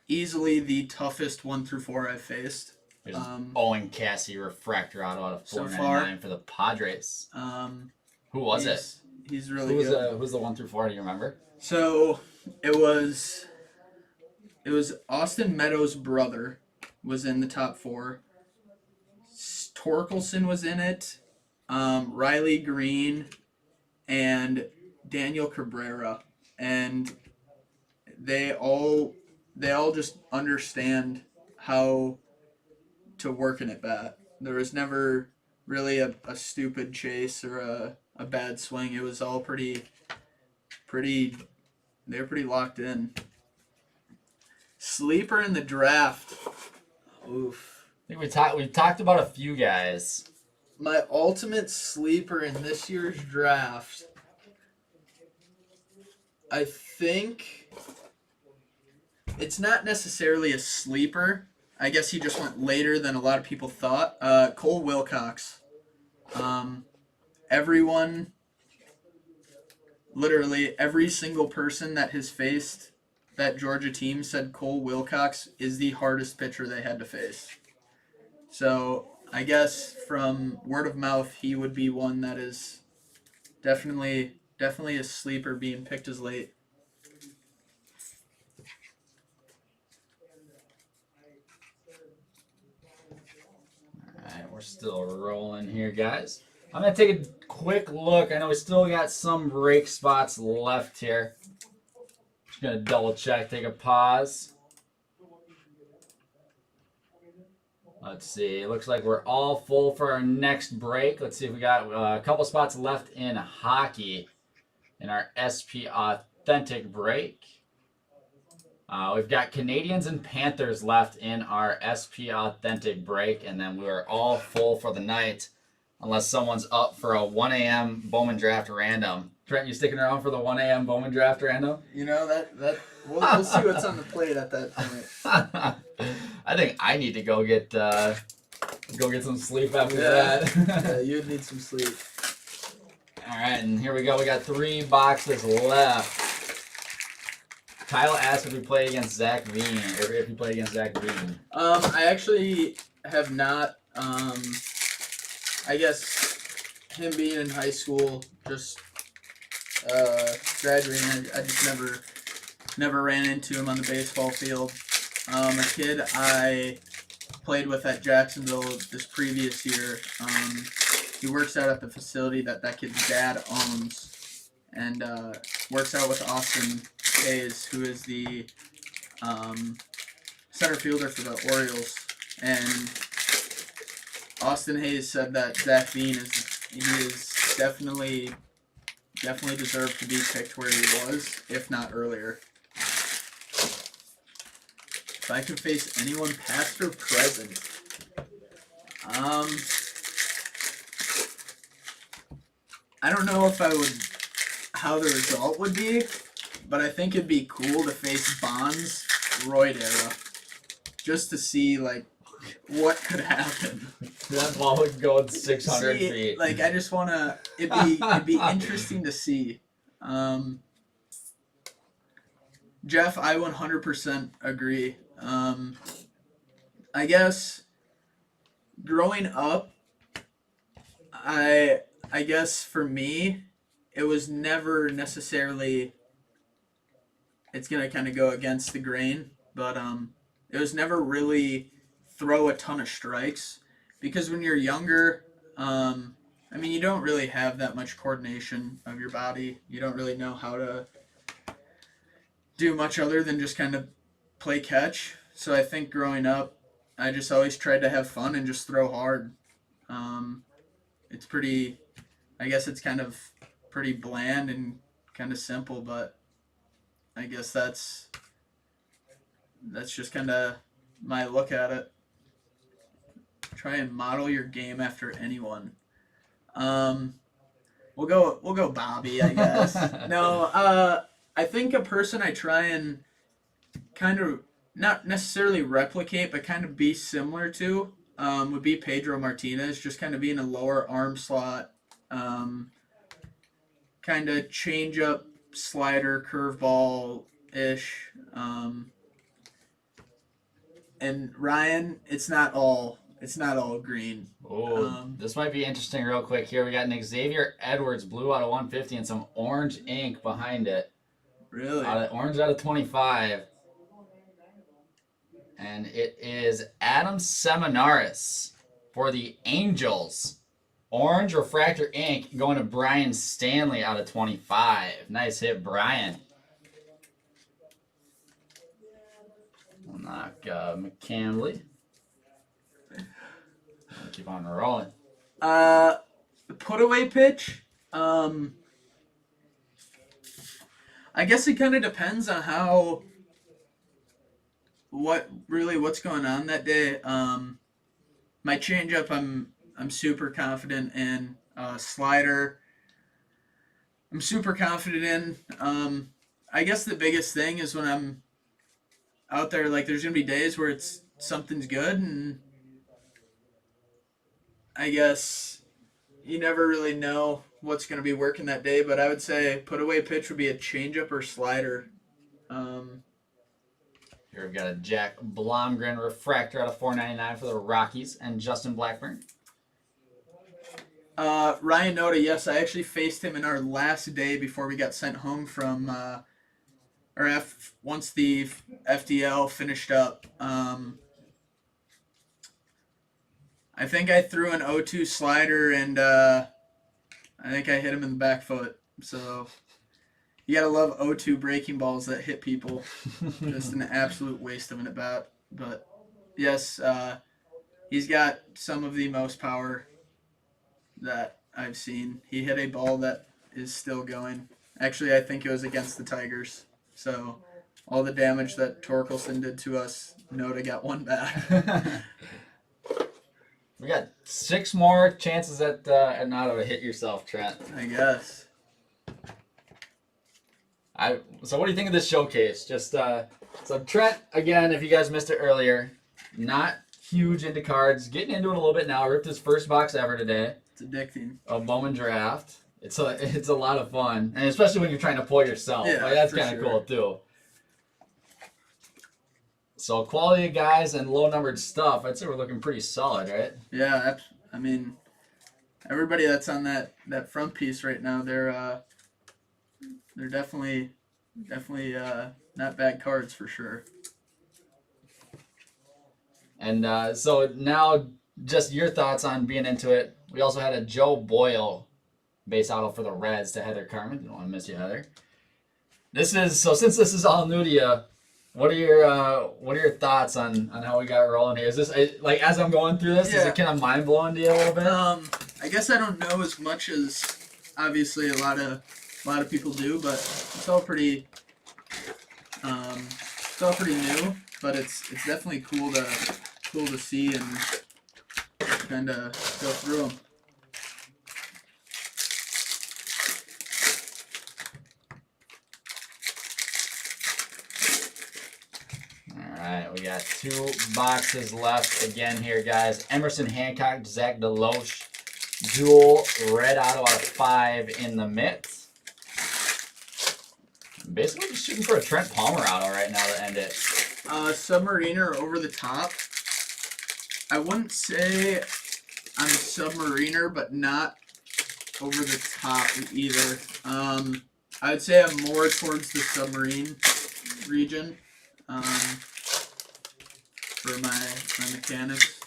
easily the toughest 1 through 4 I've faced. There's Owen Cassie refractor auto out of 499 for the Padres. Who was it? He's really good. Who's the 1 through 4? Do you remember? So it was Austin Meadows' brother was in the top 4. Torkelson was in it. Riley Green and Daniel Cabrera, and they all just understand how to work an at bat. There was never really a stupid chase or a bad swing. It was all pretty they were pretty locked in. Sleeper in the draft. Oof. I think we talked about a few guys. My ultimate sleeper in this year's draft, I think it's not necessarily a sleeper. I guess he just went later than a lot of people thought. Cole Wilcox. Everyone, literally every single person that has faced that Georgia team said Cole Wilcox is the hardest pitcher they had to face. So I guess from word of mouth, he would be one that is definitely a sleeper being picked as late. Alright, we're still rolling here, guys. I'm going to take a quick look. I know we still got some break spots left here. Just going to double check, take a pause. Let's see. It looks like we're all full for our next break. Let's see if we got a couple spots left in hockey in our SP Authentic break. We've got Canadians and Panthers left in our SP Authentic break, and then we're all full for the night unless someone's up for a 1 a.m. Bowman Draft Random. Trent, you sticking around for the 1 a.m. Bowman Draft Random? You know, that we'll see what's on the plate at that point. I think I need to go get some sleep after that. Yeah, you'd need some sleep. All right, and here we go. We got 3 boxes left. Kyle asked if we played against Zach Veen, or if we played against Zach Veen. I actually have not. I guess him being in high school, just graduating, I just never ran into him on the baseball field. A kid I played with at Jacksonville this previous year, he works out at the facility that kid's dad owns, and works out with Austin Hayes, who is the center fielder for the Orioles. And Austin Hayes said that Zach Veen is definitely deserved to be picked where he was, if not earlier. If I could face anyone past or present, I don't know if I would, how the result would be, but I think it'd be cool to face Bond's roid era, just to see like what could happen. That ball would go 600 feet. Like I just wanna, it'd be interesting to see. Jeff, I 100% agree. I guess growing up, I guess for me, it was never necessarily. It's gonna kind of go against the grain, but it was never really throw a ton of strikes because when you're younger, I mean, you don't really have that much coordination of your body. You don't really know how to do much other than just kind of play catch. So I think growing up, I just always tried to have fun and just throw hard. It's pretty, I guess it's kind of pretty bland and kind of simple, but I guess that's just kind of my look at it. Try and model your game after anyone. We'll go Bobby, I guess. No, I think a person I try and kind of not necessarily replicate, but kind of be similar to would be Pedro Martinez, just kind of being a lower arm slot, kind of change up, slider, curveball ish. And Ryan, it's not all green. Oh, this might be interesting real quick here. We got an Xavier Edwards blue out of 150 and some orange ink behind it. Really? Orange out of 25. And it is Adam Seminaris for the Angels. Orange refractor ink going to Brian Stanley out of 25. Nice hit, Brian. We'll knock McCambly. We'll keep on rolling. Put away pitch. I guess it kind of depends on what's going on that day. My changeup, I'm super confident in. Slider, I'm super confident in. I guess the biggest thing is when I'm out there, like there's gonna be days where something's good, and I guess you never really know what's gonna be working that day. But I would say put away pitch would be a changeup or slider. Here we've got a Jack Blomgren refractor out of 499 for the Rockies and Justin Blackburn. Ryan Noda, yes, I actually faced him in our last day before we got sent home from, once the FDL finished up. I think I threw an 0-2 slider and I think I hit him in the back foot. So you gotta love 0-2 breaking balls that hit people. Just an absolute waste of an at bat. But yes, he's got some of the most power that I've seen. He hit a ball that is still going. Actually, I think it was against the Tigers. So all the damage that Torkelson did to us, Noda got one back. We got 6 more chances at Noda to hit yourself, Trent. I guess. So what do you think of this showcase? Just so Trent, again, if you guys missed it earlier, not huge into cards, getting into it a little bit now. Ripped his first box ever today. It's addicting. A Bowman draft. It's a lot of fun, and especially when you're trying to pull yourself. Yeah, like, that's kind of cool too. So quality of guys and low numbered stuff. I'd say we're looking pretty solid, right? Yeah, I mean, everybody that's on that front piece right now, they're definitely not bad cards for sure. And so now, just your thoughts on being into it. We also had a Joe Boyle base auto for the Reds to Heather Carmen. Didn't want to miss you, Heather. Since this is all new to you, what are your thoughts on how we got rolling here? Is this like as I'm going through this? Yeah. Is it kind of mind blowing to you a little bit? I guess I don't know as much as obviously a lot of people do, but it's all pretty new. But it's definitely cool to see, and kind of go through them. Alright, we got 2 boxes left again here, guys. Emerson Hancock, Zach DeLoach, dual red auto out of 5 in the mitts. Basically just shooting for a Trent Palmer auto right now to end it. Submariner over the top. I wouldn't say I'm a submariner, but not over the top either. I would say I'm more towards the submarine region for my mechanics.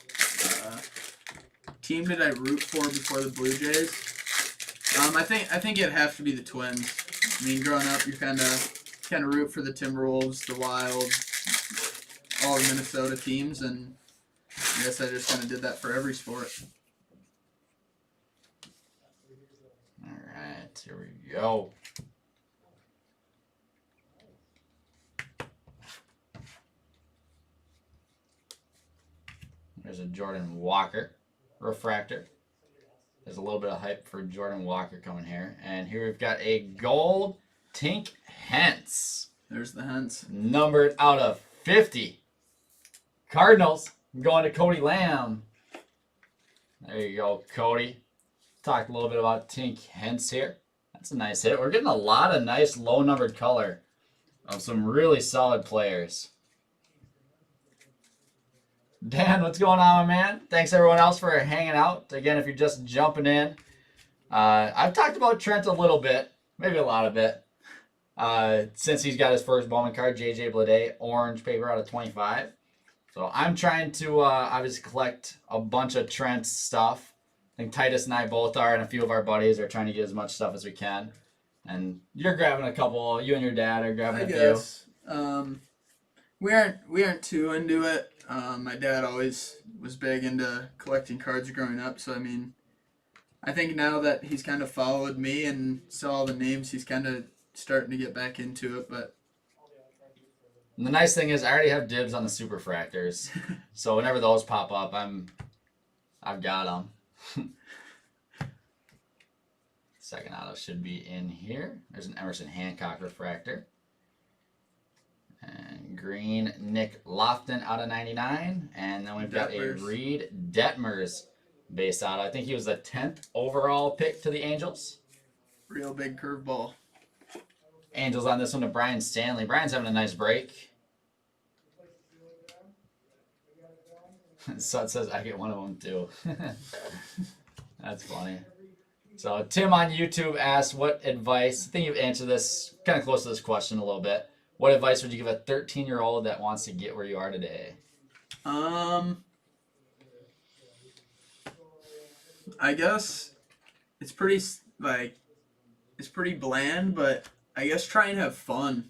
Team did I root for before the Blue Jays? I think it'd have to be the Twins. I mean, growing up, you kind of root for the Timberwolves, the Wild, all the Minnesota teams, and I guess I just kind of did that for every sport. All right, here we go. There's a Jordan Walker refractor. There's a little bit of hype for Jordan Walker coming here. And here we've got a gold Tink Hence. There's the Hence. Numbered out of 50. Cardinals going to Cody Lamb. There you go, Cody. Talked a little bit about Tink Hence here. That's a nice hit. We're getting a lot of nice low-numbered color of some really solid players. Dan, what's going on, my man? Thanks, everyone else, for hanging out. Again, if you're just jumping in, I've talked about Trent a little bit, maybe a lot of it, since he's got his first Bowman card, JJ Bleday, orange paper out of 25. So I'm trying to obviously collect a bunch of Trent's stuff. I think Titus and I both are, and a few of our buddies are trying to get as much stuff as we can. And you're grabbing a couple. You and your dad are grabbing a few. We aren't too into it. My dad always was big into collecting cards growing up, so I mean, I think now that he's kind of followed me and saw all the names, he's kind of starting to get back into it. But the nice thing is, I already have dibs on the superfractors, so whenever those pop up, I've got them. Second auto should be in here. There's an Emerson Hancock refractor. And green Nick Lofton out of 99. And then we've got a Reed Detmers base auto. I think he was the 10th overall pick to the Angels. Real big curveball. Angels on this one to Brian Stanley. Brian's having a nice break. Sut says I get one of them too. That's funny. So Tim on YouTube asked, what advice, I think you've answered this kind of close to this question a little bit. What advice would you give a 13-year-old that wants to get where you are today? I guess it's pretty bland, but I guess try and have fun.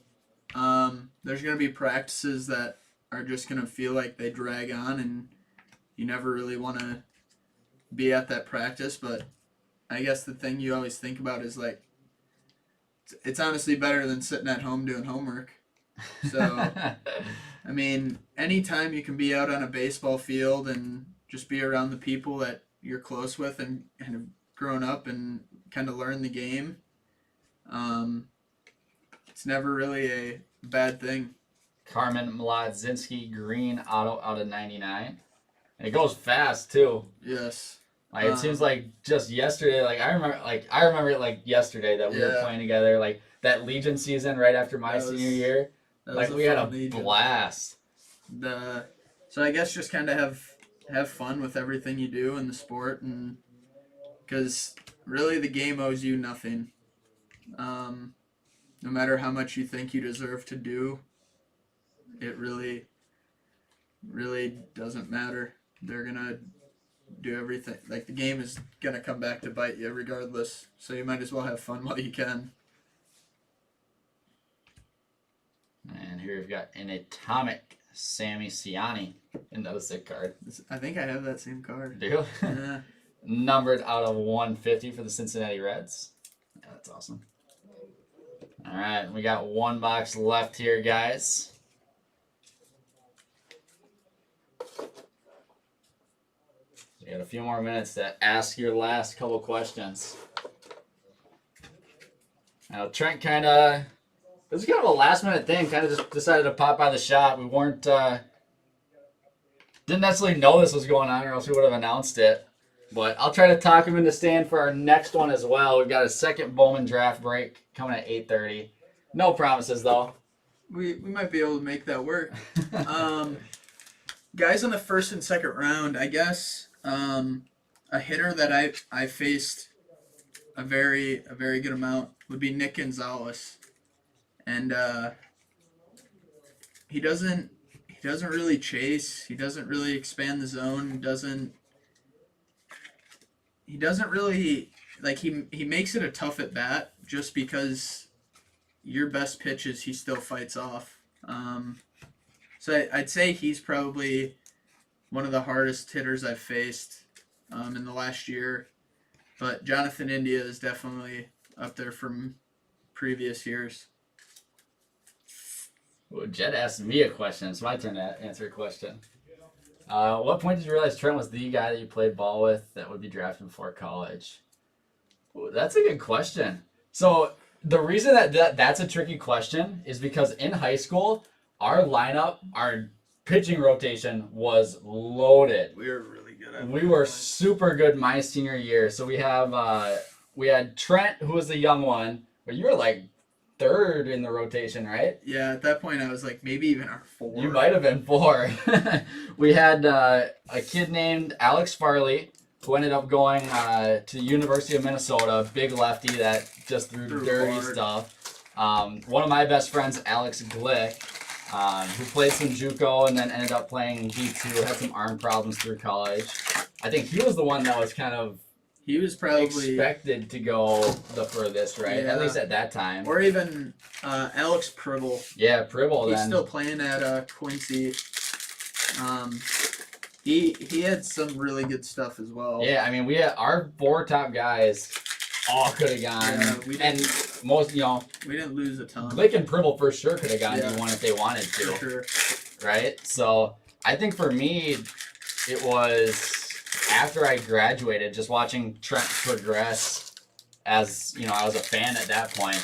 There's going to be practices that are just going to feel like they drag on and you never really want to be at that practice, but I guess the thing you always think about is like, it's honestly better than sitting at home doing homework. So, I mean, anytime you can be out on a baseball field and just be around the people that you're close with and have grown up and kind of learn the game, it's never really a bad thing. Carmen Mladzinski, green auto out of 99. And it goes fast, too. Yes. Like, it seems like just yesterday, I remember it like yesterday that we were playing together, like that Legion season right after my senior year. Like, we had a blast. So I guess just kind of have fun with everything you do in the sport, and because really the game owes you nothing. No matter how much you think you deserve to do, it really doesn't matter. They're gonna do everything. Like, the game is gonna come back to bite you regardless. So you might as well have fun while you can. And here we've got an atomic Sammy Siani. Another sick card. I think I have that same card. Do you? Yeah. Numbered out of 150 for the Cincinnati Reds. Yeah, that's awesome. All right, we got one box left here, guys. You got a few more minutes to ask your last couple questions. Now, Trent kind of, this is kind of a last minute thing, kind of just decided to pop by the shop. We weren't, didn't necessarily know this was going on or else we would have announced it. But I'll try to talk him into staying for our next one as well. We've got a second Bowman draft break coming at 8:30. No promises, though. We might be able to make that work. Guys in the first and second round, I guess a hitter that I faced a very good amount would be Nick Gonzalez, and he doesn't really chase. He doesn't really expand the zone. He doesn't really like he makes it a tough at bat just because your best pitches he still fights off. So I'd say he's probably one of the hardest hitters I've faced in the last year. But Jonathan India is definitely up there from previous years. Well, Jed asked me a question. It's my turn to answer a question. What point did you realize Trent was the guy that you played ball with that would be drafted before college? Ooh, that's a good question. So the reason that's a tricky question is because in high school, our lineup, our pitching rotation was loaded. We were really good at it. We were super good my senior year. So we had Trent, who was the young one, but you were like third in the rotation, right? Yeah, at that point I was like maybe even our 4. You might have been 4. We had a kid named Alex Farley who ended up going to the University of Minnesota, big lefty that just threw dirty hard stuff. One of my best friends, Alex Glick, who played some JUCO and then ended up playing D2, had some arm problems through college. I think he was the one that was kind of He was probably expected to go the furthest, right? Yeah. At least at that time. Or even Alex Pribble. Yeah, Pribble He's then. still playing at Quincy. He had some really good stuff as well. Yeah, I mean, we had our 4 top guys all could have gone. Yeah, and most, we didn't lose a ton. Glick and Pribble for sure could have gone Yeah. D1 if they wanted to. For sure. Right? So I think for me, it was after I graduated, just watching Trent progress as, I was a fan at that point.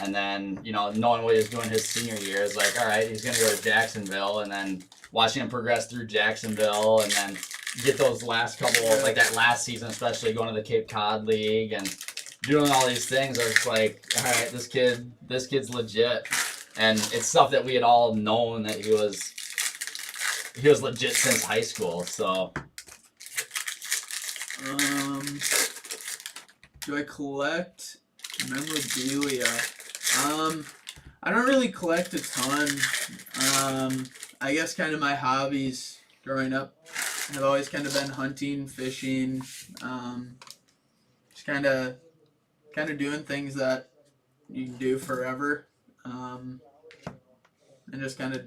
And then, knowing what he was doing his senior year is like, all right, he's going to go to Jacksonville. And then watching him progress through Jacksonville and then get those last couple, like that last season, especially going to the Cape Cod League and doing all these things, I was like, all right, this kid's legit. And it's stuff that we had all known that he was legit since high school. So, do I collect memorabilia? I don't really collect a ton. I guess kind of my hobbies growing up have always kind of been hunting, fishing, just kind of doing things that you can do forever, and just kind of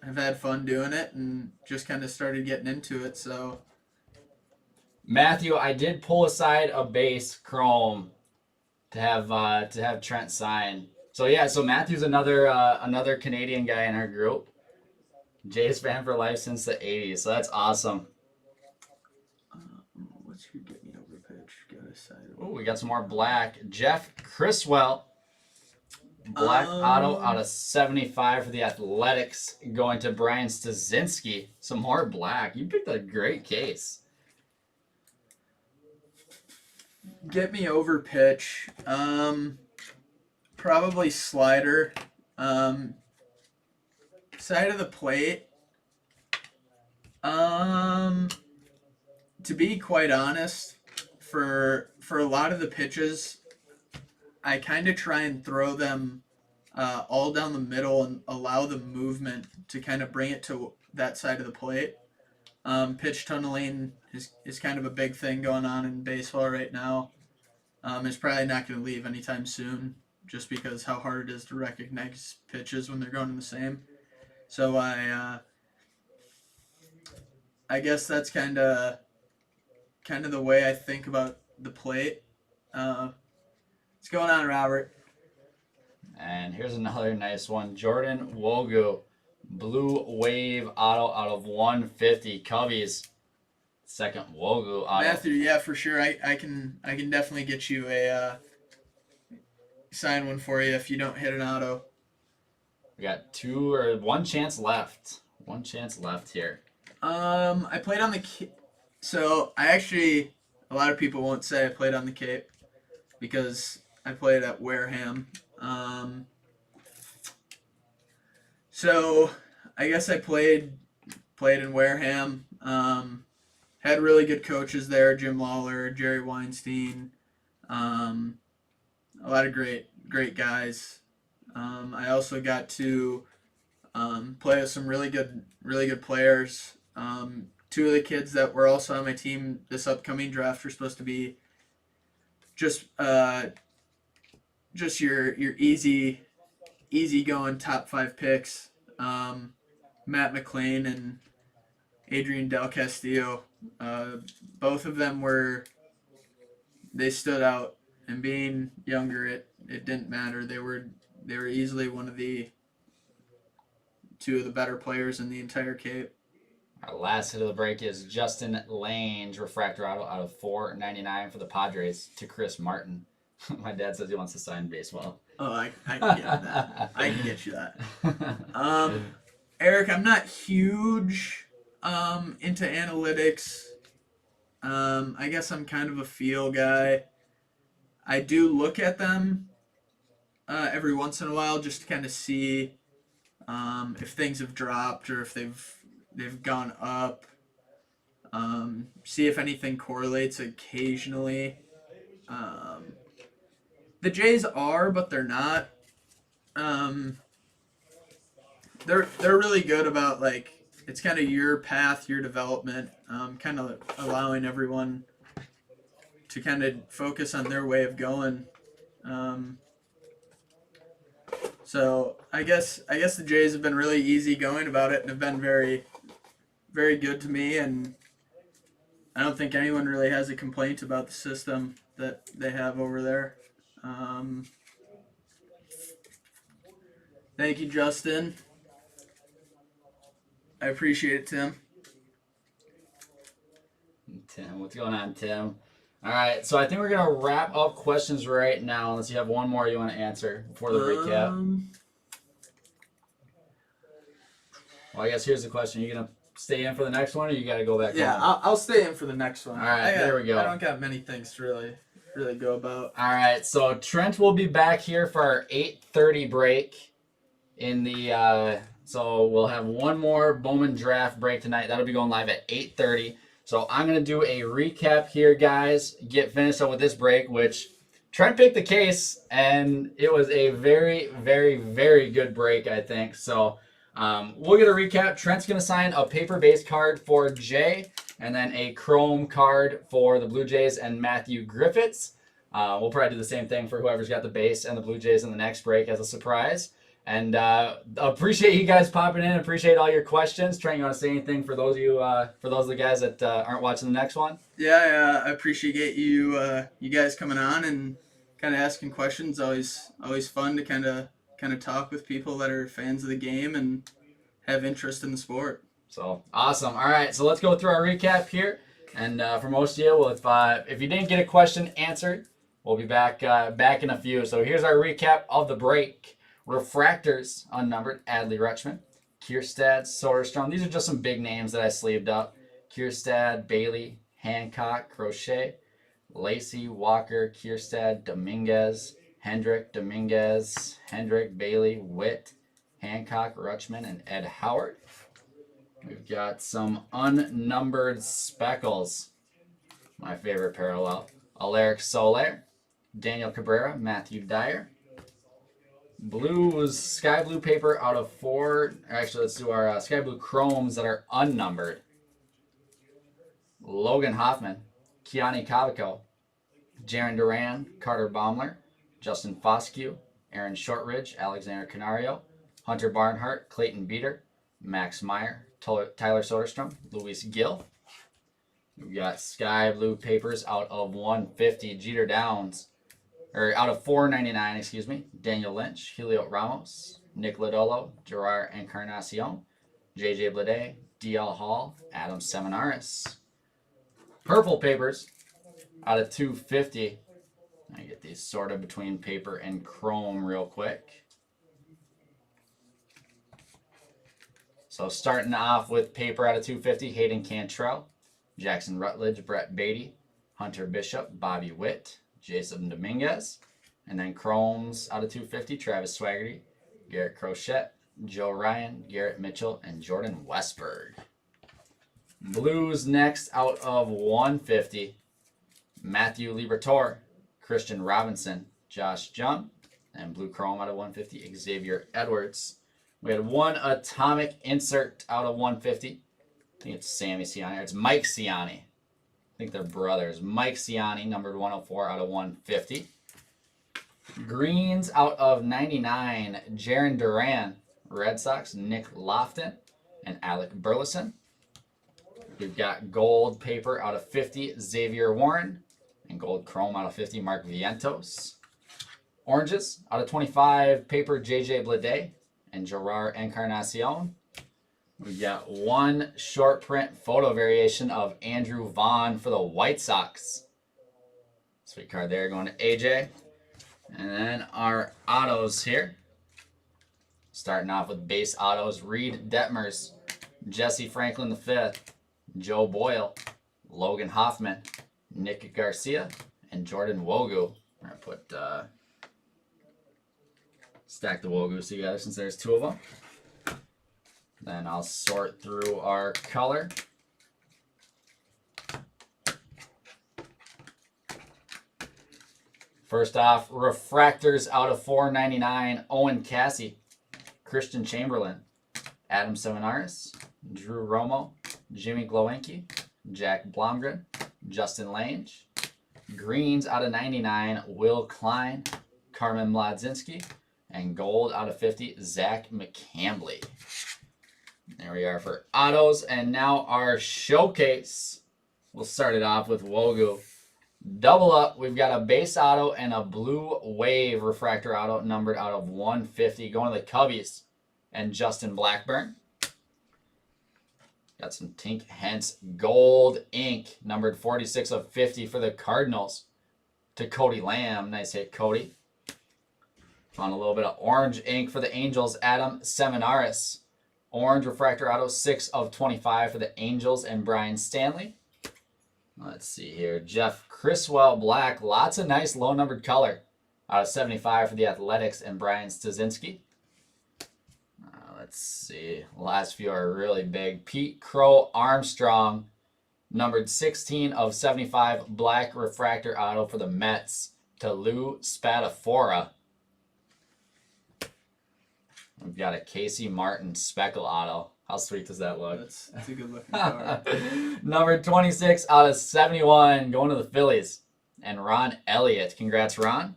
have had fun doing it, and just kind of started getting into it. So, Matthew, I did pull aside a base chrome to have Trent sign. So yeah, so Matthew's another Canadian guy in our group. Jays fan for life since the 80s, so that's awesome. What's your get me over pitch? Got a side. Oh, we got some more black. Jeff Criswell, black auto out of 75 for the Athletics, going to Brian Stasinski. Some more black. You picked a great case. Get me over pitch. Probably slider. Side of the plate. To be quite honest, for a lot of the pitches, I kind of try and throw them all down the middle and allow the movement to kind of bring it to that side of the plate. Pitch tunneling is kind of a big thing going on in baseball right now. It's probably not going to leave anytime soon, just because how hard it is to recognize pitches when they're going in the same. So I guess that's kind of the way I think about the plate. What's going on, Robert? And here's another nice one. Jordan Wogu, Blue Wave auto out of 150. Cubbies. second Wogu auto. Matthew, yeah, for sure. I can definitely get you a sign one for you if you don't hit an auto. We got one chance left. One chance left here. I played on the so I actually, a lot of people won't say I played on the Cape because I played at Wareham. So I guess I played in Wareham. Had really good coaches there: Jim Lawler, Jerry Weinstein. A lot of great guys. I also got to play with some really good players. Two of the kids that were also on my team this upcoming draft are supposed to be just your easy going top 5 picks. Matt McLean and Adrian Del Castillo. Both of them they stood out, and being younger, it didn't matter. They were easily one of the two of the better players in the entire Cape. Our last hit of the break is Justin Lange, refractor auto out of $4.99 for the Padres to Chris Martin. My dad says he wants to sign baseball. Oh, I can get that. I can get you that. Eric, I'm not huge into analytics. I guess I'm kind of a feel guy. I do look at them every once in a while just to kind of see if things have dropped or if they've gone up. See if anything correlates occasionally. The Jays are, but they're not. They're really good about, like, it's kind of your path, your development, kind of allowing everyone to kind of focus on their way of going. So I guess the Jays have been really easy going about it and have been very, very good to me, and I don't think anyone really has a complaint about the system that they have over there. Thank you, Justin. I appreciate it, Tim. Tim, what's going on, Tim? All right, so I think we're going to wrap up questions right now, unless you have one more you want to answer before the recap. Well, I guess here's the question. Are you going to stay in for the next one, or you got to go back Yeah, home? I'll stay in for the next one. All right, there we go. I don't got many things to really go about. All right, so Trent will be back here for our 8:30 break in the so we'll have one more Bowman draft break tonight. That'll be going live at 8:30. So I'm going to do a recap here, guys. Get finished up with this break, which Trent picked the case, and it was a very, very, very good break, I think. So we'll get a recap. Trent's going to sign a paper-based card for Jay, and then a chrome card for the Blue Jays and Matthew Griffiths. We'll probably do the same thing for whoever's got the base and the Blue Jays in the next break as a surprise. And appreciate you guys popping in. Appreciate all your questions. Trent, you want to say anything for those of the guys that aren't watching the next one? Yeah, I appreciate you guys coming on and kind of asking questions. Always fun to kind of talk with people that are fans of the game and have interest in the sport. So awesome. All right, so let's go through our recap here. And for most of you, well, if you didn't get a question answered, we'll be back in a few. So here's our recap of the break. Refractors, unnumbered, Adley Rutschman, Kierstad, Soderstrom. These are just some big names that I sleeved up. Kierstad, Bailey, Hancock, Crochet, Lacey, Walker, Kierstad, Dominguez, Hendrick, Bailey, Witt, Hancock, Rutschman, and Ed Howard. We've got some unnumbered speckles. My favorite parallel. Alaric Soler, Daniel Cabrera, Matthew Dyer. Blues, sky blue paper out of 4. Actually, let's do our sky blue chromes that are unnumbered. Logan Hoffman, Keani Cavaco, Jaron Duran, Carter Baumler, Justin Foscue, Aaron Shortridge, Alexander Canario, Hunter Barnhart, Clayton Beater, Max Meyer, Tyler Soderstrom, Luis Gill. We've got sky blue papers out of 150, Jeter Downs. Or out of 499, excuse me, Daniel Lynch, Helio Ramos, Nick Lodolo, Gerard Encarnacion, JJ Blade, DL Hall, Adam Seminaris. Purple papers out of 250. I get these sorted between paper and chrome real quick. So starting off with paper out of 250, Hayden Cantrell, Jackson Rutledge, Brett Beatty, Hunter Bishop, Bobby Witt, Jason Dominguez. And then chromes out of 250, Travis Swaggerty, Garrett Crochet, Joe Ryan, Garrett Mitchell, and Jordan Westberg. Blues next out of 150, Matthew Liberatore, Christian Robinson, Josh Jung, and blue chrome out of 150, Xavier Edwards. We had one atomic insert out of 150. I think it's Sammy Ciani. It's Mike Ciani. I think they're brothers. Mike Ciani, numbered 104 out of 150. Greens out of 99, Jaron Duran, Red Sox, Nick Lofton, and Alec Burleson. We've got gold paper out of 50, Xavier Warren, and gold chrome out of 50, Mark Vientos. Oranges out of 25, paper, JJ Bleday and Gerard Encarnacion. We got one short print photo variation of Andrew Vaughn for the White Sox. Sweet card there going to AJ. And then our autos here. Starting off with base autos, Reed Detmers, Jesse Franklin V, Joe Boyle, Logan Hoffman, Nick Garcia, and Jordan Wogu. I'm going to put stack the Wogus together since there's two of them. Then I'll sort through our color. First off, refractors out of 499, Owen Cassie, Christian Chamberlain, Adam Seminaris, Drew Romo, Jimmy Glowinky, Jack Blomgren, Justin Lange. Greens out of 99, Will Klein, Carmen Mladzinski, and gold out of 50, Zach McCambly. There we are for autos, and now our showcase. We'll start it off with Wogu. Double up, we've got a base auto and a blue wave refractor auto numbered out of 150 going to the Cubbies and Justin Blackburn. Got some Tink Hence gold ink numbered 46 of 50 for the Cardinals to Cody Lamb. Nice hit, Cody. On a little bit of orange ink for the Angels, Adam Seminaris. Orange refractor auto 6 of 25 for the Angels and Brian Stanley. Let's see here. Jeff Criswell Black. Lots of nice low numbered color. Out of 75 for the Athletics and Brian Stasinski. Let's see. Last few are really big. Pete Crow Armstrong. Numbered 16 of 75 black refractor auto for the Mets to Lou Spadafora. We've got a Casey Martin speckle auto. How sweet does that look? That's a good looking card. Number 26 out of 71 going to the Phillies. And Ron Elliott. Congrats, Ron.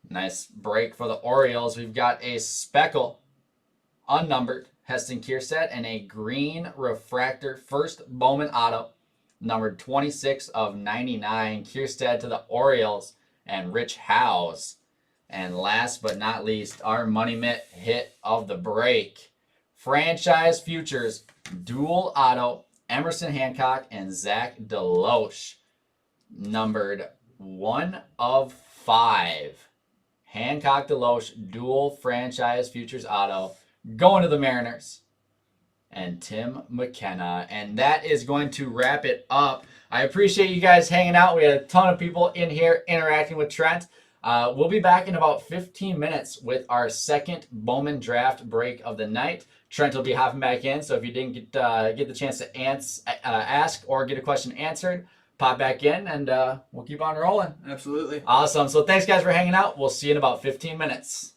Nice break for the Orioles. We've got a speckle unnumbered Heston Kierstead and a green refractor first Bowman auto numbered 26 of 99 Kierstead to the Orioles and Rich Howes. And last but not least, our Money Mitt hit of the break. Franchise Futures, dual auto, Emerson Hancock and Zach Deloche. Numbered 1 of 5. Hancock Deloche, dual franchise Futures auto, going to the Mariners. And Tim McKenna. And that is going to wrap it up. I appreciate you guys hanging out. We had a ton of people in here interacting with Trent. We'll be back in about 15 minutes with our second Bowman draft break of the night. Trent will be hopping back in, so if you didn't get the chance to ask or get a question answered, pop back in and we'll keep on rolling. Absolutely. Awesome. So thanks guys for hanging out. We'll see you in about 15 minutes.